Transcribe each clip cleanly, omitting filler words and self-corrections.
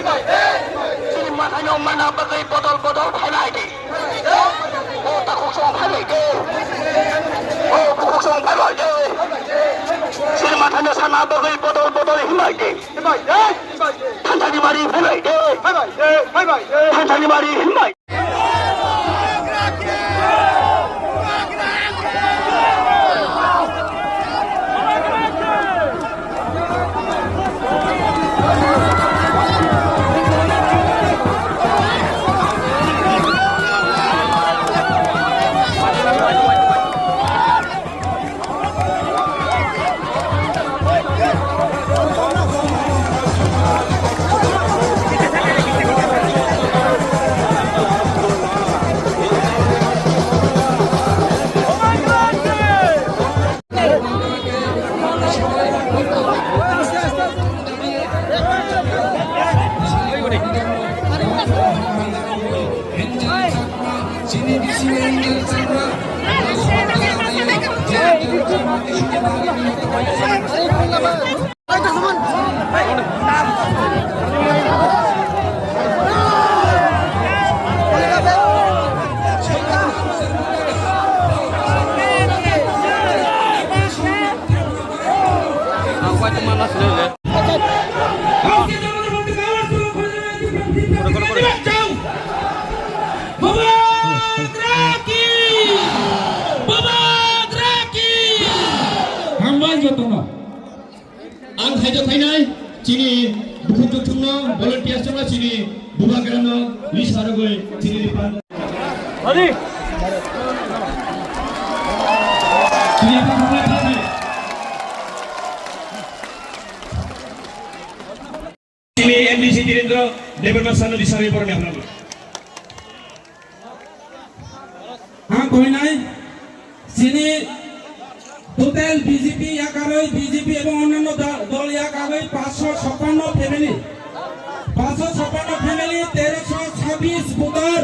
Sini matanya mana bagai botol-botol penalti. Oh tak kosong penalti. Oh kosong penalti. Sini matanya sana bagai botol-botol penalti. Tantangi mari penalti. Tantangi mari penalti. Ang hajo kainai cini buku tutungno volunteer sama cini bubagrano lisaragoi cini lipan. Adi. Cini apa mulai tadi? Cini MDC Direndra Dewan Masano disari pornya apa? Ang kainai cini total BJP ইয়াকারই BJP এবং অন্যান্য দল ইয়াকারই 556 family 556 family 1326 voter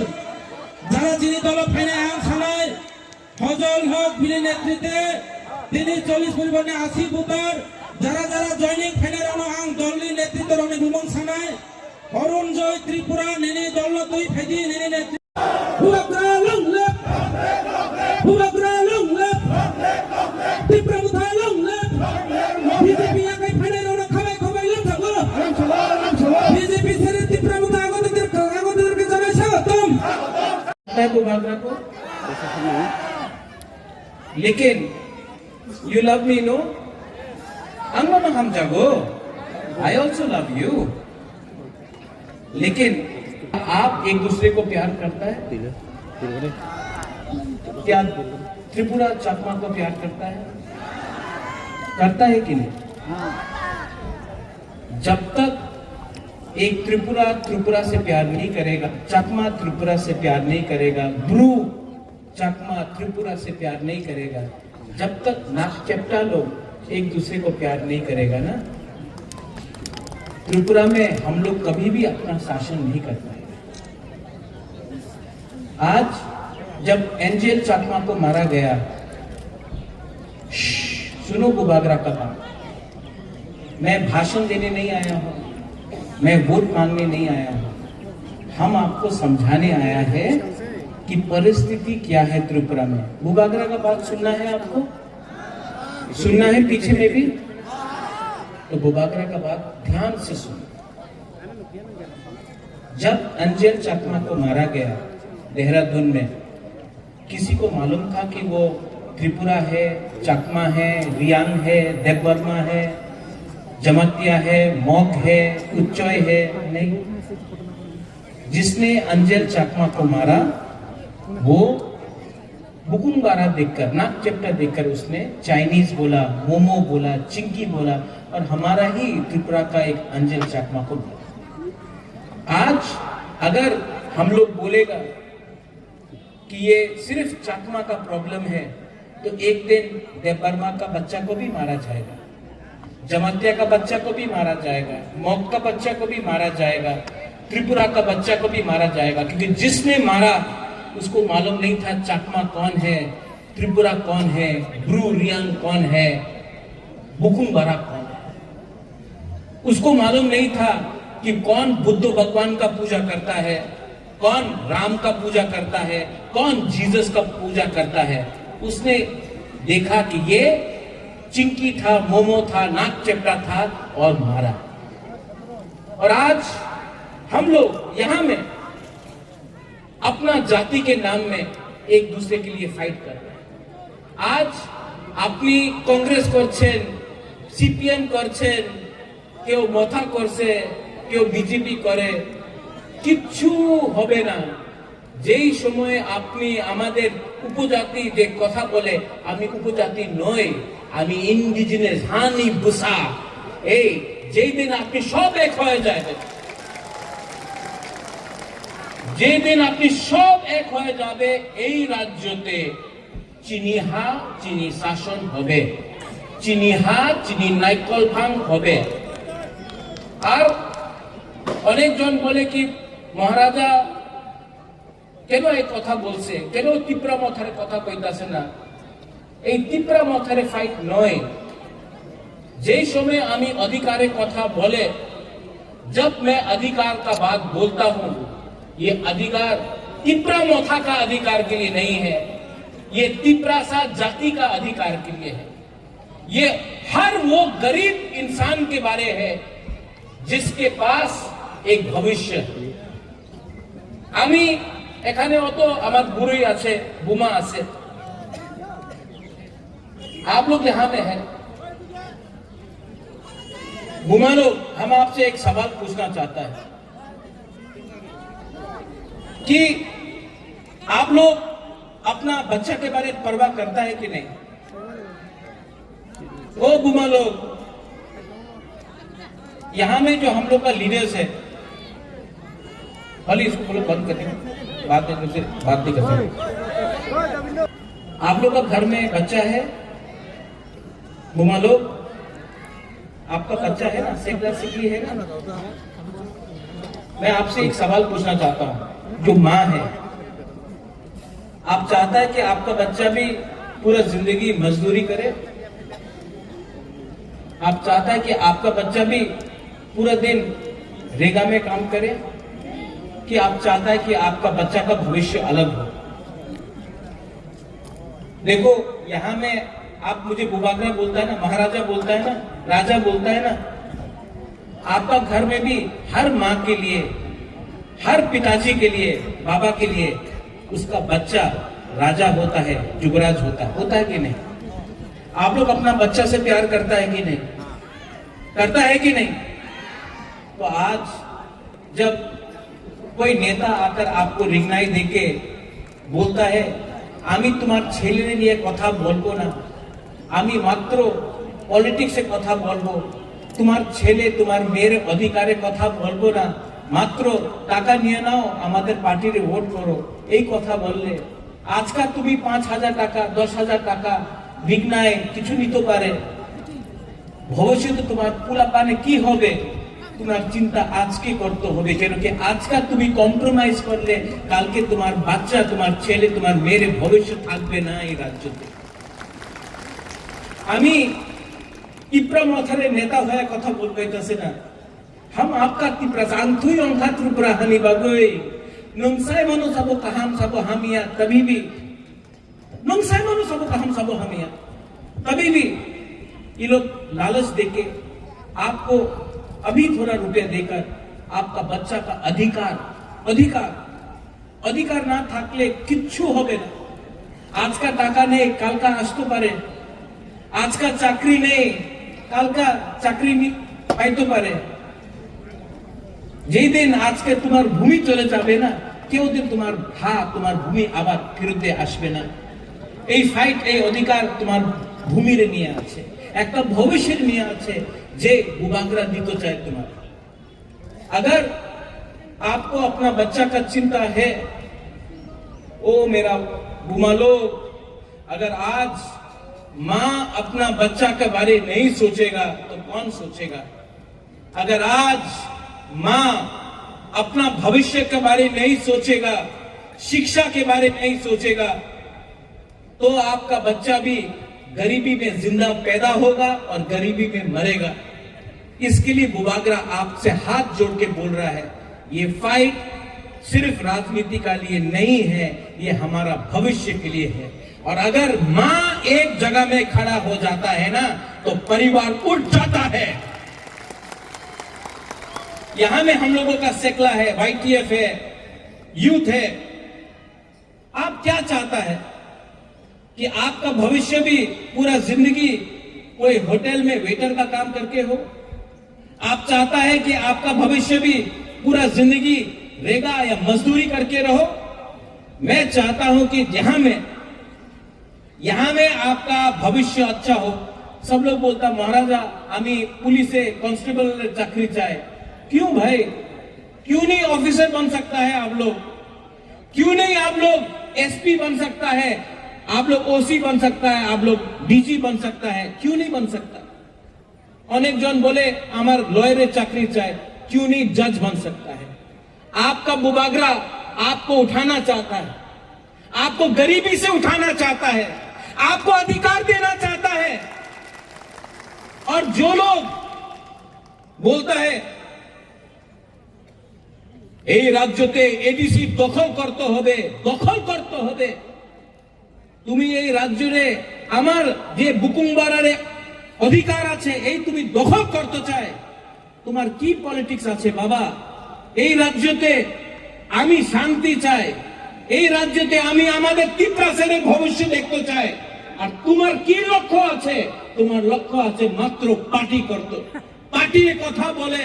যারা যিনি দল ফাইনে আইন সানায় ফজল হক বিলি নেতৃত্বে তিনি 40 পরিবর্তে 80 ভোটার যারা যারা জয়নিং ফাইনের আং দলনি নেতৃত্বে রনে ভুবন সানায় অরুণ জয় ত্রিপুরা নেনি দল দুই ফেজি নেনি নেতৃত্ব হুয়াগ্রা লংলে হুয়াগ্রা লংলে ত্রিপুরা মুথায় লংলে বিজেপি আগে ফাইনের রনে খাবাই খাবাই লংথাগো বিজেপি সেরে ত্রিপুরা মুথা আগতদেরকে জানাই স্বাগতম बुबागरा को लेकिन you love me no अंगो में हम जागो I also love you लेकिन आप एक दूसरे को प्यार करता है क्या त्रिपुरा चाकमा को प्यार करता है कि नहीं जब तक एक त्रिपुरा से प्यार नहीं करेगा चकमा त्रिपुरा से प्यार नहीं करेगा ब्रू चकमा त्रिपुरा से प्यार नहीं करेगा जब तक नाक चैप्टा लोग एक दूसरे को प्यार नहीं करेगा ना त्रिपुरा में हम लोग कभी भी अपना शासन नहीं कर पाएंगे। आज जब एंजेल चकमा को मारा गया सुनो बुबागरा का बात मैं भाषण देने नहीं आया हूं मैं वोट मांगने नहीं आया हूं हम आपको समझाने आया है कि परिस्थिति क्या है त्रिपुरा में। बुबागरा का बात सुनना है आपको सुनना है पीछे में भी तो बुबागरा का बात ध्यान से सुनो। जब अंजेल चकमा को मारा गया देहरादून में किसी को मालूम था कि वो त्रिपुरा है चकमा है रियांग है देवबर्मा है जमातिया है मॉग है उच्चोय है नहीं जिसने अंजेल चकमा को मारा वो बुकुंगारा देखकर नाक चप्टा देखकर उसने चाइनीज बोला मोमो बोला चिंकी बोला और हमारा ही त्रिपुरा का एक अंजेल चकमा को बोला। आज अगर हम लोग बोलेगा कि ये सिर्फ चकमा का प्रॉब्लम है तो एक दिन देवबर्मा का बच्चा को भी मारा जाएगा जमातिया का बच्चा को भी मारा जाएगा मॉग का बच्चा को भी मारा जाएगा त्रिपुरा का बच्चा को भी मारा जाएगा क्योंकि जिसने मारा उसको मालूम नहीं था चकमा कौन है त्रिपुरा कौन है ब्रू रियांग कौन है बुकुंबारा कौन है उसको मालूम नहीं था कि कौन बुद्ध भगवान का पूजा करता है, कौन राम का पूजा करता है, कौन जीसस का पूजा करता है। उसने देखा कि ये चिंकी था, मोमो था, नाक चपटा था और मारा। और आज हम लोग यहां में अपना जाति के नाम में एक दूसरे के लिए फाइट कर रहे हैं। आज अपनी कांग्रेस করছেন, সিপিএম করছেন, কেউ মথা করছে, কেউ বিজেপি করে, কিচ্ছু হবে না। যেই সময়ে আপনি আমাদের উপজাতি যে কথা বলে, আমি উপজাতি নই, আমি ইন্ডিজিনাস হানি বুসা, এই যেই দিন আপনি সব এক হয়ে যাবেন, যেই দিন আপনি সব এক হয়ে যাবে, এই রাজ্যতে চিনি হা চিনি শাসন হবে, চিনি হা চিনি নাইকল ভাঙ হবে। আর অনেকজন বলে কি মহারাজা কেন এই কথা বলছে, কেন তিপ্রা মথারে কথা কইতাছে না। এই তিপ্রা মথারে ফাইট নয়। যেই সময় আমি अधिकारे কথা বলে, जब मैं अधिकार का बात बोलता हूं, ये अधिकार तिप्रा मोथा का अधिकार के लिए नहीं है, ये तिप्रा सा जाति का अधिकार के लिए है। ये हर वो गरीब इंसान के बारे है जिसके पास एक भविष्य। আমি এখানে অত আমার গুরুই আছে, বুমা আছে, आप लोग यहां में है। बुमा लोग, हम आपसे एक सवाल पूछना चाहता है कि आप लोग अपना बच्चा के बारे में परवाह करता है कि नहीं? वो बुमा लोग, यहां में जो हम लोग का लीडर्स है, भले इसको बोलो बंद करते बात नहीं करते। आप लोग का घर में बच्चा है, बुमा लोग, आपका बच्चा है ना, सेक्टर सिकली है ना। मैं आपसे एक सवाल पूछना चाहता हूं, जो माँ है, आप चाहता है कि आपका बच्चा भी पूरा जिंदगी मजदूरी करे? आप चाहता है कि आपका बच्चा भी पूरा दिन रेगा में काम करे? कि आप चाहता है कि आपका बच्चा का भविष्य अलग हो? देखो, यहां में आप मुझे बुबागरा बोलता है ना, महाराजा बोलता है ना, राजा बोलता है ना। आपका घर में भी हर माँ के लिए, हर पिताजी के लिए, बाबा के लिए उसका बच्चा राजा होता है, युवराज होता है कि नहीं? आप लोग अपना बच्चा से प्यार करता है कि नहीं? करता है कि नहीं? तो आज जब कोई नेता आकर आपको रिगनाई देके बोलता है, आमी तुम्हार छेले निये कथा बोलबो ना, आमी मात्र पॉलिटिक्स कथा बोलबो, तुम्हार छेले तुम्हार मेयर अधिकारे कथा बोलबो ना, मात्र टाका निये नाओ, आमादेर पार्टीरे भोट करो, এই কথা বললে আজকাল তুমি 5,000 টাকা 10,000 টাকা বিঘ্নায় কিছু নিতে পারে, ভবিষ্যতে তোমার পোলাপানে কি হবে তোমার চিন্তা আজকে করতে হবে। কেন কি আজকাল তুমি কম্প্রোমাইজ করলে কালকে তোমার বাচ্চা, তোমার ছেলে, তোমার মেয়ের ভবিষ্যৎ থাকবে না এই রাজ্যতে। আমি তিপ্রা মথারে নেতা হয়ে কথা বলতে চাইছি না। हम आपका तिप्रा जानथुई अंघा त्रिपुरा हानि बागोई नमसाय मनो सबो कहाम सबो हमिया, तभी भी नमसाय मनो सबो कहाम सबो हमिया, तभी भी ये लोग लालच देके आपको अभी थोड़ा रुपया देकर आपका बच्चा का अधिकार ना থাকলে কিচ্ছু হবে না। আজকা টাকা নেই, কালকা আসতে পারে, আজকা চাকরি নেই, কালকা চাকরি পাইতে পারে। যেই দিন আজকে তোমার ভূমি চলে যাবে না, কেউ দিন তোমার তোমার ভূমি আবার ফিরতে আসবে না। এই ফাইট, এই অধিকার তোমার ভূমির নিয়ে আছে, একটা ভবিষ্যৎ নিয়ে আছে যে बुबागरा দিতে চায় তোমার। अगर आपको अपना बच्चा का चिंता है, ओ मेरा बुमा लोग, अगर आज माँ अपना बच्चा के बारे नहीं सोचेगा तो कौन सोचेगा? अगर आज माँ अपना भविष्य के बारे में नहीं सोचेगा, शिक्षा के बारे में नहीं सोचेगा, तो आपका बच्चा भी गरीबी में जिंदा पैदा होगा और गरीबी में मरेगा। इसके लिए बुबागरा आपसे हाथ जोड़ के बोल रहा है, ये फाइट सिर्फ राजनीति का लिए नहीं है, ये हमारा भविष्य के लिए है। और अगर मां एक जगह में खड़ा हो जाता है ना, तो परिवार उठ जाता है। यहां में हम लोगों का सेकला है, YTF है, यूथ है। आप क्या चाहता है कि आपका भविष्य भी पूरा जिंदगी कोई होटल में वेटर का काम करके हो? आप चाहता है कि आपका भविष्य भी पूरा जिंदगी रेगा या मजदूरी करके रहो? मैं चाहता हूं कि यहां में आपका भविष्य अच्छा हो। सब लोग बोलता महाराजा आमी पुलिसे कांस्टेबल चाकरी चाहे। क्यों भाई, क्यों नहीं ऑफिसर बन सकता है आप लोग? क्यों नहीं आप लोग एसपी बन सकता है, आप लोग ओसी बन सकता है, आप लोग डीजी बन सकता है? क्यों नहीं बन सकता? अनेक जन बोले हमार लॉयर चाकरी चाहे, क्यों नहीं जज बन सकता है? आपका बुबागरा आपको उठाना चाहता है, आपको गरीबी से उठाना चाहता है, आपको अधिकार देना चाहता है। और जो लोग बोलता है এই রাজ্যতে এডিসি দখল করতে হবে, তুমি এই রাজ্যে আমার যে বুকুংবারারে অধিকার আছে এই তুমি দখল করতে চায়, তোমার কি পলিটিক্স আছে বাবা? এই রাজ্যতে আমি শান্তি চাই, এই রাজ্যতে আমি আমাদের ত্রিপুরাসের ভবিষ্য দেখতে চাই। আর তোমার কি লক্ষ্য আছে? তোমার লক্ষ্য আছে মাত্র পার্টি করতে। পার্টির কথা বলে,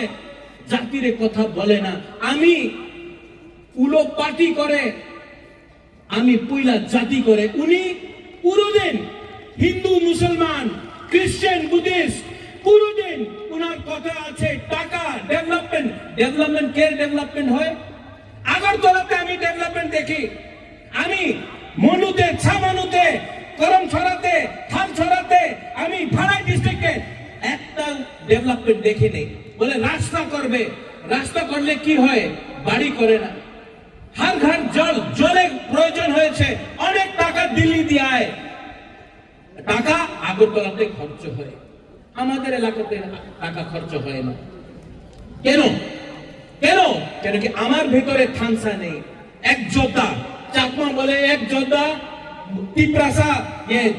জাতির কথা বলে না। আমি উলো পার্টি করে, আমি পুইলা জাতি করে। উনি পুরোদিন হিন্দু মুসলমান খ্রিস্টান বুদ্ধিস্ট পুরোদিন উনার কথা আছে টাকা ডেভেলপমেন্ট কে ডেভেলপমেন্ট হয়? আগরতলাতে আমি ডেভেলপমেন্ট দেখি, আমি মনুতে ছামানুতে করমছড়াতে থানছড়াতে আমি ভাড়াই ডিস্ট্রিক্টে একটা ডেভেলপমেন্ট দেখি নেই। বলে রাস্তা করবে, রাস্তা করলে কি হয়? বাড়ি করে না। हर घर জলের প্রয়োজন হয়েছে, অনেক টাকা দিল্লি দিয়ে আয়, টাকা আগরতলাতে খরচ হয়, আমাদের এলাকাতে টাকা খরচ হয় না। কেন? কেন কি আমার ভিতরে থানসা নেই। এক যোদ্ধা, চাকমা বলে এক যোদ্ধা,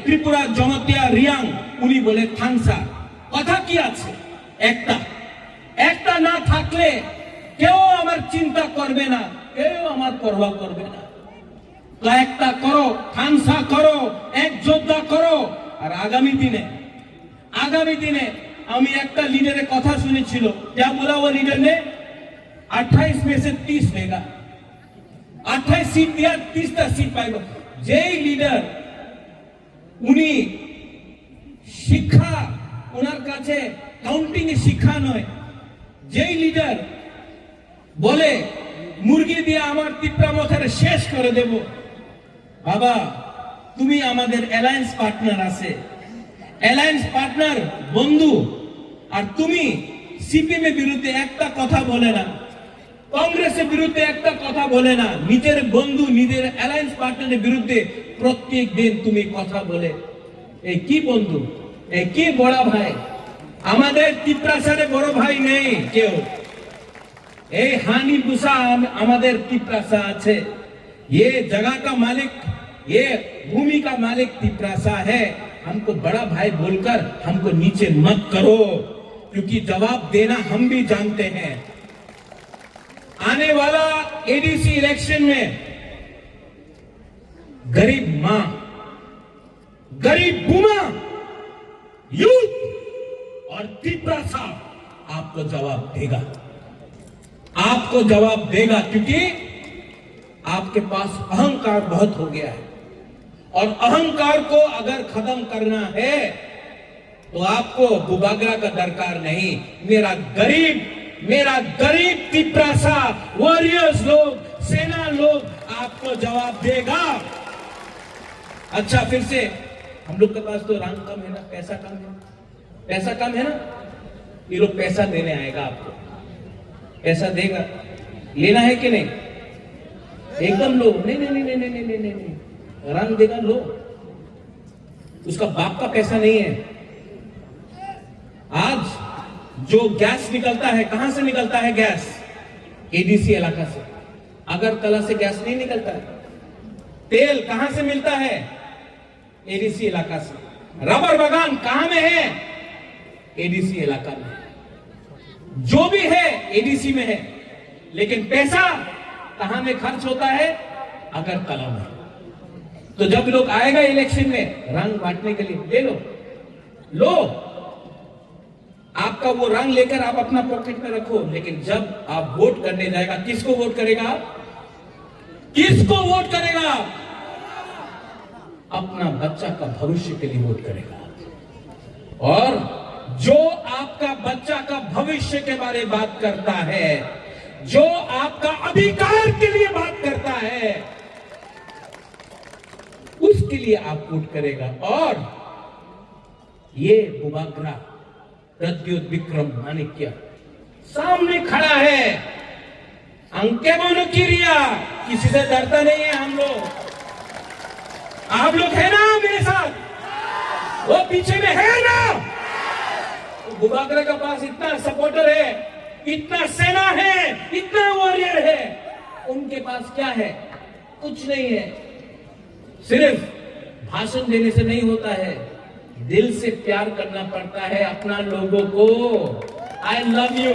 ত্রিপুরা জনতিয়া রিয়াং উনি বলে থানসা। কথা কি আছে? একটা না থাকলে কেউ আমার চিন্তা করবে না, কেউ আমার পরোয়া করবে না। একটা করো, থানসা করো, এক যোদ্ধা করো। আর আগামী দিনে আমি একটা লিডারের কথা শুনেছিল, क्या बोला वो लीडर ने? 28 में से 30 लेगा, 28 सीट दिया, 30টা सीट पाएगा। যেই লিডার উনি শিক্ষা ওনার কাছে কাউন্টিং এ শিক্ষা নয়, যেই লিডার বলে মুরগি দিয়ে আমার ত্রিপুরা মথারে শেষ করে দেব, বাবা তুমি আমাদের অ্যালায়েন্স পার্টনার আছে, অ্যালায়েন্স পার্টনার বন্ধু, আর তুমি সিপিএম এর বিরুদ্ধে একটা কথা বলে না, কংগ্রেসের বিরুদ্ধে একটা কথা বলে না, নিজের বন্ধু নিজের অ্যালায়েন্স পার্টনারের বিরুদ্ধে প্রত্যেক দিন তুমি কথা বলে। এই কি বন্ধু, এই কি বড় ভাই? আমাদের ত্রিপুরাসারে বড় ভাই নেই কেউ। এই हानि बुसा আমাদের ত্রিপুরাসা আছে। ये जगह का मालिक, ये भूमि का मालिक त्रिपुरासा है। हमको बड़ा भाई बोलकर हमको नीचे मत करो, क्योंकि जवाब देना हम भी जानते हैं। आने वाला एडीसी इलेक्शन में गरीब मां, गरीब बुमा, यूथ और त्रिपुरासा आपको जवाब देगा, आपको जवाब देगा, क्योंकि आपके पास अहंकार बहुत हो गया है। और अहंकार को अगर खत्म करना है तो आपको बुबागरा का दरकार नहीं। मेरा गरीब त्रिपुरासा वॉरियर्स लोग, सेना लोग आपको जवाब देगा। अच्छा, फिर से हम लोग के पास तो रंग कम है ना, पैसा कम है ना। ये लोग पैसा देने आएगा, आपको पैसा देगा, लेना है कि नहीं? एकदम लो। नहीं, रंग देगा, लो। उसका बाप का पैसा नहीं है। आज जो गैस निकलता है, कहां से निकलता है गैस? एडीसी इलाका से। अगरतला से गैस नहीं निकलता है। तेल कहां से मिलता है? एडीसी इलाका से। रबर बागान कहां में है? एडीसी इलाका में। जो भी है एडीसी में है, लेकिन पैसा कहां में खर्च होता है? अगरतला में। तो जब लोग आएगा इलेक्शन में रंग बांटने के लिए, ले लो, आपका वो रंग लेकर आप अपना पॉकेट में रखो, लेकिन जब आप वोट करने जाएगा, किसको वोट करेगा? किसको वोट करेगा? अपना बच्चा का भविष्य के लिए वोट करेगा। और जो आपका बच्चा का भविष्य के बारे में बात करता है, जो आपका अधिकार के लिए बात करता है, उसके लिए आप वोट करेगा। और ये बुबाग्रा प्रद्युत विक्रम माणिक्य सामने खड़ा है। अंके बोलो किरिया, किसी से डरता नहीं है हम लोग। आप लोग है ना मेरे साथ? वो पीछे में है ना? बुबाग्रा के पास इतना सपोर्टर है, इतना सेना है, इतना वॉरियर है। उनके पास क्या है? कुछ नहीं है। सिर्फ भाषण देने से नहीं होता है, दिल से प्यार करना पड़ता है अपना लोगों को। I love you.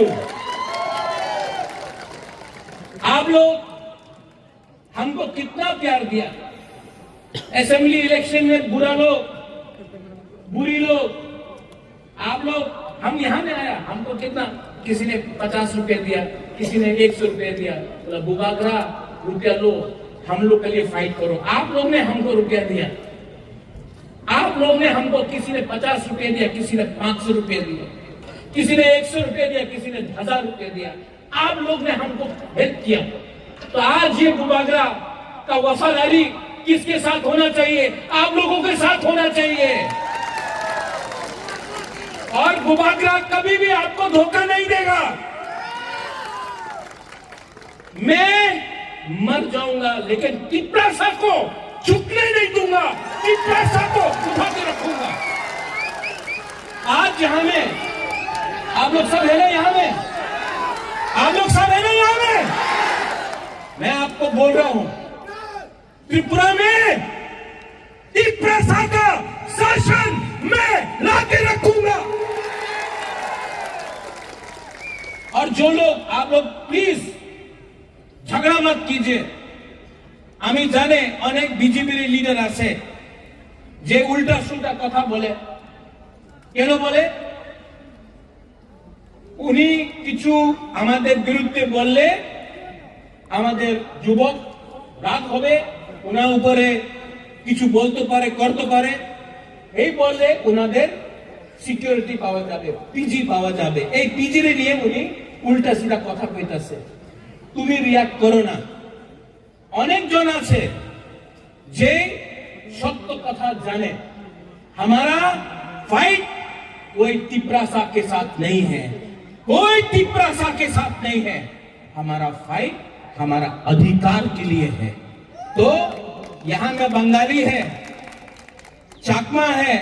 आप लोग हमको कितना प्यार दिया। असेंबली इलेक्शन में बुरा लोग, बुरी लोग, आप लोग, हम यहां में आया, हमको कितना, किसी ने 50 रुपए दिया, किसी ने 100 रुपए दिया, बोला बुबाग्रा रुपया लो, हम लोग के लिए फाइट करो। आप लोग ने हमको रुपया दिया, आप लोग ने हमको, किसी ने 50 रुपए दिया, किसी ने 500 रुपए दिया, किसी ने 100 रुपए दिया, किसी ने 1000 रुपए दिया। आप लोग ने हमको हेल्प किया। तो आज ये बुबाग्रा का वफादारी किसके साथ होना चाहिए? आप लोगों के साथ होना चाहिए। और बुबाग्रा कभी भी आपको धोखा नहीं देगा। मैं मर जाऊंगा, लेकिन तिपरासा को झुकने नहीं दूंगा, तिपरासा को उठा के रखूंगा। आज यहां में आप लोग सब है ना? यहां में आप लोग सब है ना? यहां में मैं आपको बोल रहा हूं, त्रिपुरा में तिपरासा का शासन मैं लाके रखूंगा। और जो लोग, आप लोग प्लीज झगड़ा मत कीजिए। আমি জানে অনেক বিজেপির লিডার আছে যে উল্টা সুল্টা কথা বলে। কেন বলে? উনি কিছু আমাদের বিরুদ্ধে বললে আমাদের যুবক রাগ হবে, ওনার উপরে কিছু বলতে পারে, করতে পারে। এই বললে ওনাদের সিকিউরিটি পাওয়া যাবে, পিজি পাওয়া যাবে। এই পিজির নিয়ে উনি উল্টা সিধা কথা কইতাছে। তুমি রিয়াক্ট করো না। अनेक जन आछे जे सत्य कथा जाने। हमारा फाइट कोई तिपरासा के साथ नहीं है, कोई तिपरासा के साथ नहीं है। हमारा फाइट हमारा अधिकार के लिए है। तो यहां में बंगाली है, चाकमा है,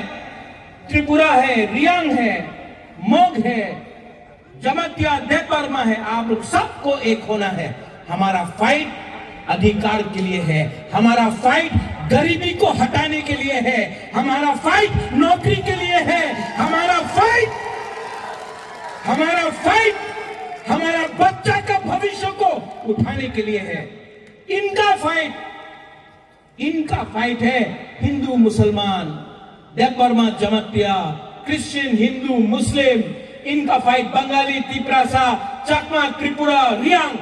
त्रिपुरा है, रियांग है, मोग है, जमातिया, देवबर्मा है। आप लोग सबको एक होना है। हमारा फाइट अधिकार के लिए है, हमारा फाइट गरीबी को हटाने के लिए है, हमारा फाइट नौकरी के लिए है, हमारा फाइट हमारा बच्चा का भविष्य को उठाने के लिए है। इनका फाइट है हिंदू मुसलमान, देवबर्मा, जमातिया, क्रिश्चियन, हिंदू, मुस्लिम। इनका फाइट बंगाली, तिपरासा, चाकमा, त्रिपुरा, रियांग,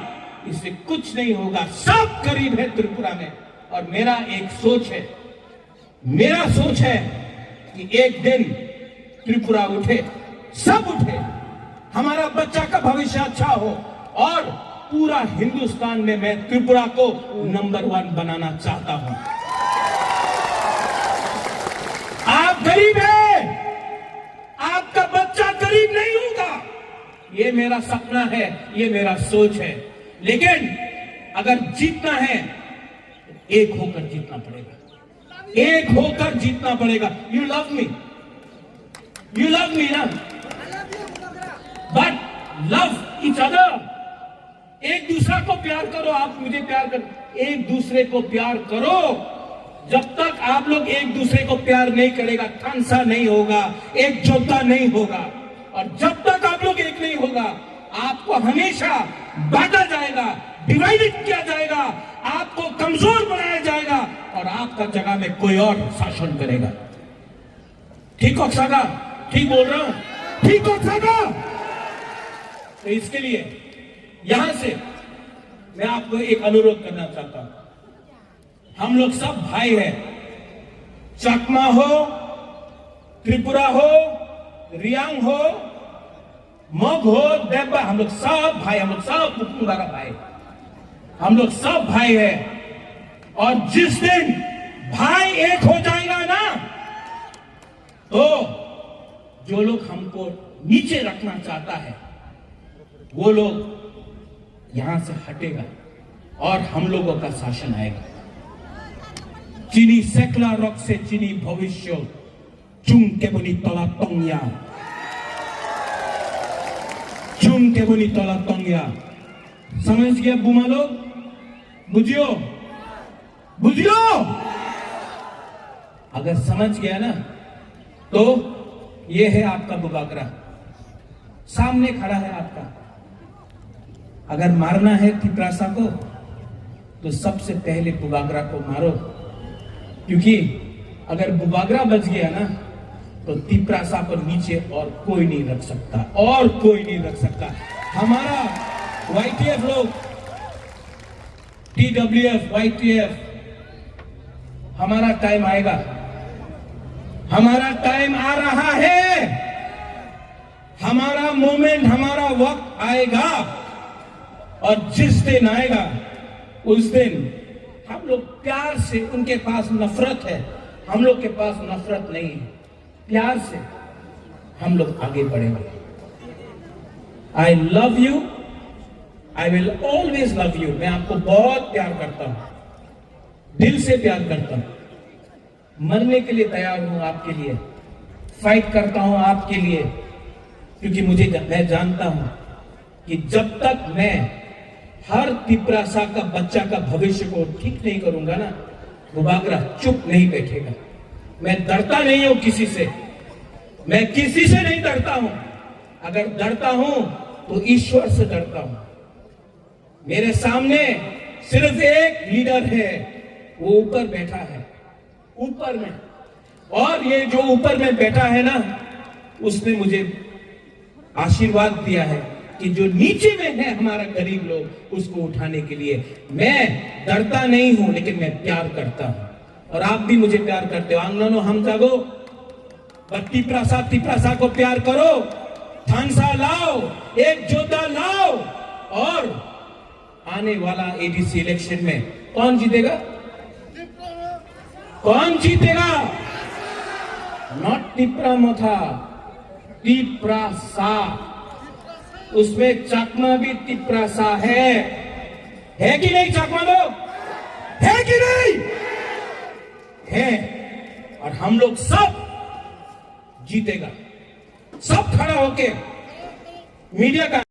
इससे कुछ नहीं होगा। सब गरीब है त्रिपुरा में। और मेरा एक सोच है, मेरा सोच है कि एक दिन त्रिपुरा उठे, सब उठे, हमारा बच्चा का भविष्य अच्छा हो। और पूरा हिंदुस्तान में मैं त्रिपुरा को नंबर 1 बनाना चाहता हूं। आप गरीब हैं, आपका बच्चा गरीब नहीं होगा। ये मेरा सपना है, ये मेरा सोच है। लेकिन अगर जीतना है, एक होकर जीतना पड़ेगा, एक होकर जीतना पड़ेगा। यू लव मी ना? But love each other. एक दूसरे को प्यार करो, आप मुझे प्यार करो, एक दूसरे को प्यार करो। जब तक आप लोग एक दूसरे को प्यार नहीं करेगा, थानसा नहीं होगा, एक जोता नहीं होगा। और जब तक आप लोग एक नहीं होगा, आपको हमेशा बांटा जाएगा, डिवाइडेड किया जाएगा, आपको कमजोर बनाया जाएगा और आपका जगह में कोई और शासन करेगा। ठीक हो सागा? ठीक बोल रहा हूं? ठीक हो सागा? तो इसके लिए यहां से मैं आपको एक अनुरोध करना चाहता हूं। हम लोग सब भाई हैं, चकमा हो, त्रिपुरा हो, रियांग हो, मग हो, देबा, हम लोग सब भाई, हम लोग सब मुकुंदारा भाई, हम लोग सब भाई हैं। और जिस दिन भाई एक हो जाएगा ना, तो जो लोग हमको नीचे रखना चाहता है वो लोग यहां से हटेगा और हम लोगों का शासन आएगा। चीनी सेकला रॉक से चीनी भविष्य चुम के बुनी तला तोंगिया, चुम के बुनी तला तोंगिया। समझ गया बुमा लोग? बुझियो, बुझियो। अगर समझ गया ना, तो ये है आपका बुबागरा, सामने खड़ा है आपका। अगर मारना है तिपरासा को, तो सबसे पहले बुबागरा को मारो, क्योंकि अगर बुबागरा बच गया ना, तो तिपरासा को नीचे और कोई नहीं रख सकता, और कोई नहीं रख सकता। हमारा YTF लोग, TWF, YTF, हमारा टाइम आएगा, हमारा टाइम आ रहा है, हमारा मोमेंट, हमारा वक्त आएगा। और जिस दिन आएगा, उस दिन हम लोग प्यार से, उनके पास नफरत है, हम लोग के पास नफरत नहीं है, प्यार से हम लोग आगे बढ़ेंगे। I love you, I will always love you. मैं आपको बहुत प्यार करता हूं, दिल से प्यार करता हूं, मरने के लिए तैयार हूं आपके लिए, फाइट करता हूं आपके लिए, क्योंकि मैं जानता हूं कि जब तक मैं हर तिपरासा का बच्चा का भविष्य को ठीक नहीं करूंगा ना, बुबागरा चुप नहीं बैठेगा। मैं डरता नहीं हूं किसी से, मैं किसी से नहीं डरता हूं। अगर डरता हूं तो ईश्वर से डरता हूं। मेरे सामने सिर्फ एक लीडर है, वो ऊपर बैठा है, ऊपर में। और ये जो ऊपर में बैठा है ना, उसने मुझे आशीर्वाद दिया है कि जो नीचे में है हमारा गरीब लोग, उसको उठाने के लिए। मैं डरता नहीं हूं, लेकिन मैं प्यार करता हूं, और आप भी मुझे प्यार करते हो। आंगनो हम जागो, तिपरासा को प्यार करो, थानसा लाओ, एक जोधा लाओ। और आने वाला ADC इलेक्शन में कौन जीतेगा? कौन जीतेगा? नॉट तिपरा मोथा, तिपरासा। उसमें चकमा भी तिपरासा है कि नहीं? चकमा लोग है कि नहीं? है। और हम लोग सब जीतेगा, सब खड़ा होके मीडिया का